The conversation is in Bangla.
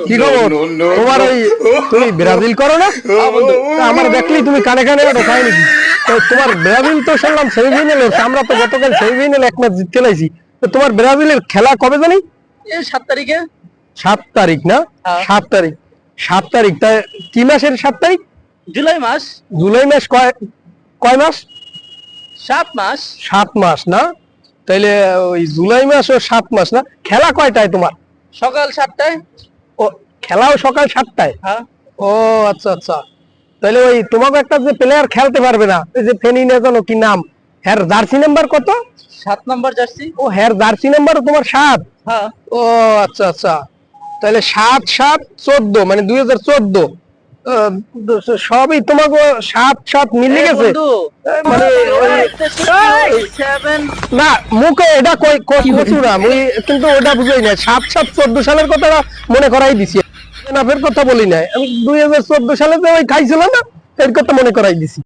কি খবর তোমার? ওই তুমি ব্রাজিল করো না? আমার দেখলি তুমি কানে কানে ওটা খাই নাকি? তোমার ব্রাজিল তো শুনলাম সেমিফাইনালে, আমরা তো গতকাল সেমিফাইনালে এক ম্যাচ জিতে খেলাইছি। তো তোমার ব্রাজিলের খেলা কবে জানি? এই 7 তারিখে। 7 তারিখ না? 7 তারিখ। 7 তারিখ তা কি মাসের 7 তারিখ? জুলাই মাস। জুলাই মাস কয় মাস? 7 মাস। 7 মাস না? তাইলে ওই জুলাই মাস ও 7 মাস না? খেলা কয়টায় তোমার? সকাল 7টায়। ও, খেলাও সকাল 7টায়? হ্যাঁ। ও আচ্ছা আচ্ছা। তাহলে ওই তোমাকে একটা যে প্লেয়ার খেলতে পারবে না, এই যে ফেনী না জানো কি নাম, হ্যার জার্সি নাম্বার কত? 7 নম্বর জার্সি। ও, হ্যার জার্সি নাম্বার তোমার 7? হ্যাঁ। ও আচ্ছা আচ্ছা। তাহলে 7-7-14 মানে 2014 সবই তোমাকে 7-7 মিলে গেছে মানে না মুখে এটা কই কচুরা মুই কিন্তু ওটা বুঝাই না। 7-7-14 সালের কথা মনে করাই দিছি, না ফের কথা বলি নাই আমি। 2014 সালে যে ওই খাইছিল না এর কথা মনে করাই দিছি।